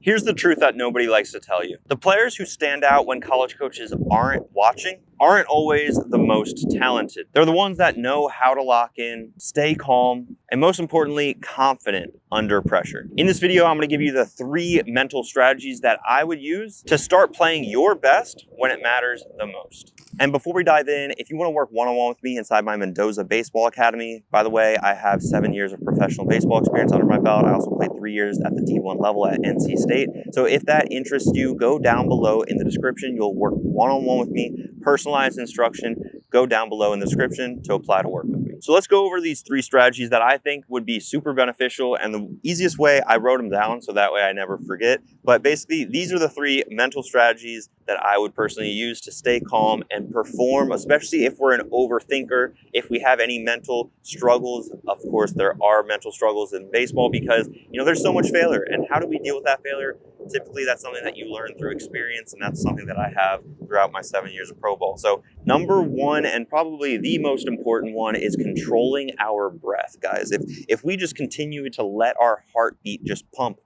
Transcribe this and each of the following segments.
Here's the truth that nobody likes to tell you. The players who stand out when college coaches aren't watching aren't always the most talented. They're the ones that know how to lock in, stay calm, and most importantly, confident under pressure. In this video, I'm going to give you the 3 mental strategies that I would use to start playing your best when it matters the most. And before we dive in, if you want to work one-on-one with me inside my Mendoza Baseball Academy, by the way, I have 7 years of professional baseball experience under my belt. I also played 3 years at the D1 level at NC State. So if that interests you, go down below in the description. You'll work one-on-one with me, personalized instruction. Go down below in the description to apply to work with me. So let's go over these 3 strategies that I think would be super beneficial. And the easiest way, I wrote them down so that way I never forget. But basically, these are the 3 mental strategies that I would personally use to stay calm and perform, especially if we're an overthinker, if we have any mental struggles. Of course, there are mental struggles in baseball because, there's so much failure. And how do we deal with that failure? Typically, that's something that you learn through experience, and that's something that I have throughout my 7 years of pro ball. So number 1, and probably the most important one, is controlling our breath, guys. If we just continue to let our heartbeat just pump,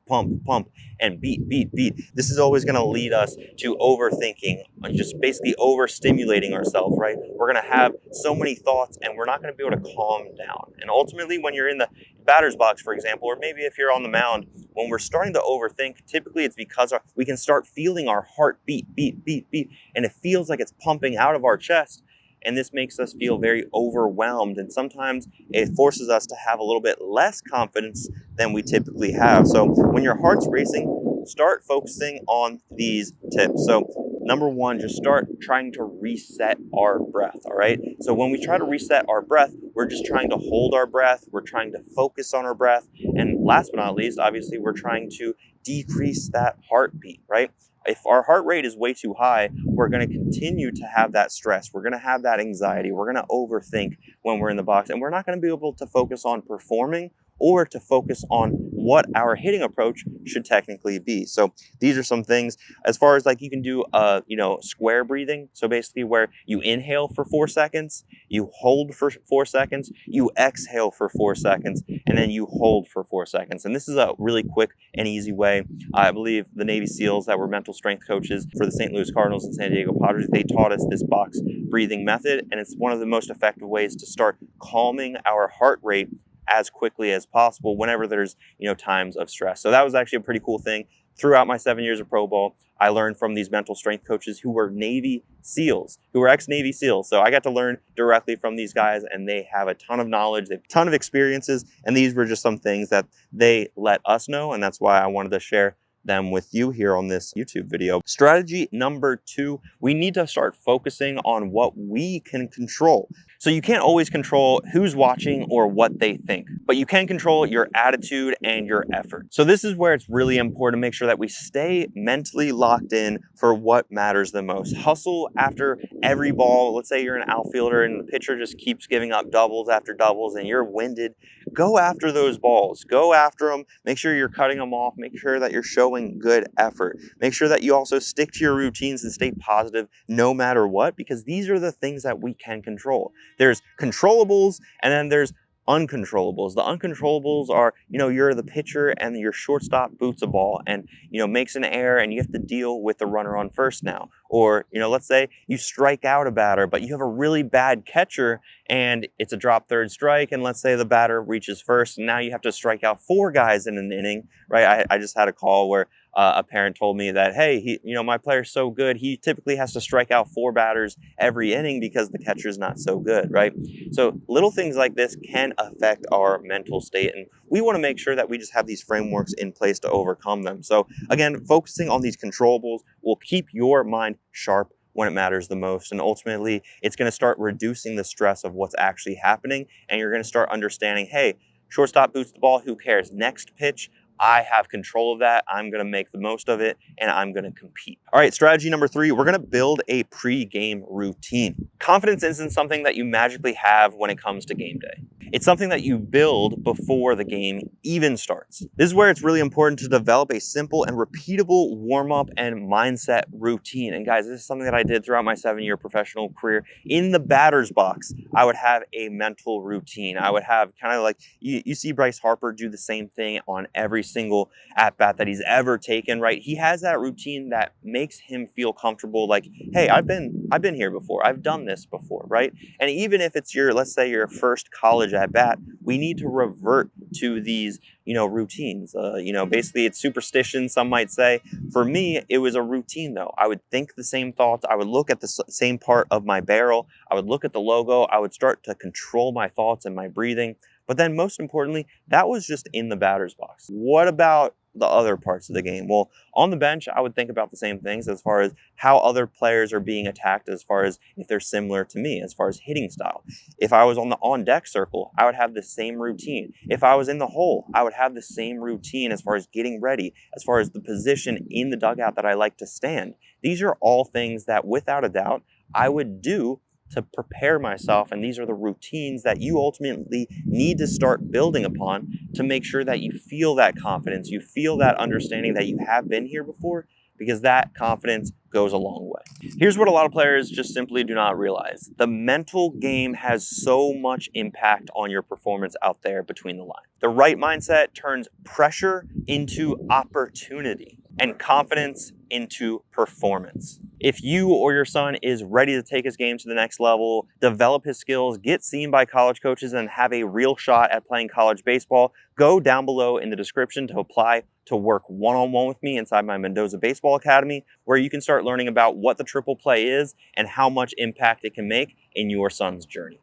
and beat, this is always going to lead us to overthinking and just basically overstimulating ourselves, right? We're going to have so many thoughts, and we're not going to be able to calm down. And ultimately, when you're in the batter's box, for example, or maybe if you're on the mound, when we're starting to overthink, typically it's because we can start feeling our heart beat, and it feels like it's pumping out of our chest. And this makes us feel very overwhelmed. And sometimes it forces us to have a little bit less confidence than we typically have. So when your heart's racing, start focusing on these tips. So number 1, just start trying to reset our breath, all right? So when we try to reset our breath, we're just trying to hold our breath. We're trying to focus on our breath. And last but not least, obviously, we're trying to decrease that heartbeat, right? If our heart rate is way too high, we're going to continue to have that stress. We're going to have that anxiety. We're going to overthink when we're in the box, and we're not going to be able to focus on performing or to focus on what our hitting approach should technically be. So these are some things as far as like you can do, square breathing. So basically where you inhale for 4 seconds, you hold for 4 seconds, you exhale for 4 seconds, and then you hold for 4 seconds. And this is a really quick and easy way. I believe the Navy SEALs that were mental strength coaches for the St. Louis Cardinals and San Diego Padres, they taught us this box breathing method. And it's one of the most effective ways to start calming our heart rate as quickly as possible whenever there's, times of stress. So that was actually a pretty cool thing. Throughout my 7 years of pro ball, I learned from these mental strength coaches who were Navy SEALs, who were ex-Navy SEALs. So I got to learn directly from these guys, and they have a ton of knowledge, they have a ton of experiences, and these were just some things that they let us know, and that's why I wanted to share them with you here on this YouTube video. Strategy number 2, we need to start focusing on what we can control. So you can't always control who's watching or what they think, but you can control your attitude and your effort. So this is where it's really important to make sure that we stay mentally locked in for what matters the most. Hustle after every ball. Let's say you're an outfielder and the pitcher just keeps giving up doubles after doubles and you're winded. Go after those balls. Go after them. Make sure you're cutting them off. Make sure that you're showing good effort. Make sure that you also stick to your routines and stay positive no matter what, because these are the things that we can control. There's controllables and then there's uncontrollables. The uncontrollables are, you're the pitcher and your shortstop boots a ball and, makes an error and you have to deal with the runner on first now. Or, let's say you strike out a batter, but you have a really bad catcher and it's a drop third strike. And let's say the batter reaches first and now you have to strike out 4 guys in an inning, right? I just had a call where a parent told me that, hey, my player's so good, he typically has to strike out 4 batters every inning because the catcher's not so good, right? So little things like this can affect our mental state, and we want to make sure that we just have these frameworks in place to overcome them. So again, focusing on these controllables will keep your mind sharp when it matters the most, and ultimately it's going to start reducing the stress of what's actually happening, and you're going to start understanding, hey, shortstop boots the ball, who cares? Next pitch, I have control of that. I'm going to make the most of it and I'm going to compete. All right, strategy number 3, we're going to build a pre-game routine. Confidence isn't something that you magically have when it comes to game day. It's something that you build before the game even starts. This is where it's really important to develop a simple and repeatable warm-up and mindset routine. And guys, this is something that I did throughout my 7-year professional career. In the batter's box, I would have a mental routine. I would have kind of like, you see Bryce Harper do the same thing on every single at bat that he's ever taken, right? He has that routine that makes him feel comfortable, like, hey, I've been here before. I've done this before, right? And even if it's let's say your first college at bat, we need to revert to these, routines. Basically it's superstition, some might say. For me, it was a routine though. I would think the same thoughts. I would look at the same part of my barrel. I would look at the logo. I would start to control my thoughts and my breathing. But then most importantly, that was just in the batter's box. What about the other parts of the game? Well, on the bench, I would think about the same things as far as how other players are being attacked, as far as if they're similar to me, as far as hitting style. If I was on the on-deck circle, I would have the same routine. If I was in the hole, I would have the same routine as far as getting ready, as far as the position in the dugout that I like to stand. These are all things that, without a doubt, I would do to prepare myself, and these are the routines that you ultimately need to start building upon to make sure that you feel that confidence, you feel that understanding that you have been here before, because that confidence goes a long way. Here's what a lot of players just simply do not realize. The mental game has so much impact on your performance out there between the lines. The right mindset turns pressure into opportunity and confidence into performance. If you or your son is ready to take his game to the next level, develop his skills, get seen by college coaches, and have a real shot at playing college baseball, go down below in the description to apply to work one-on-one with me inside my Mendoza Baseball Academy, where you can start learning about what the triple play is and how much impact it can make in your son's journey.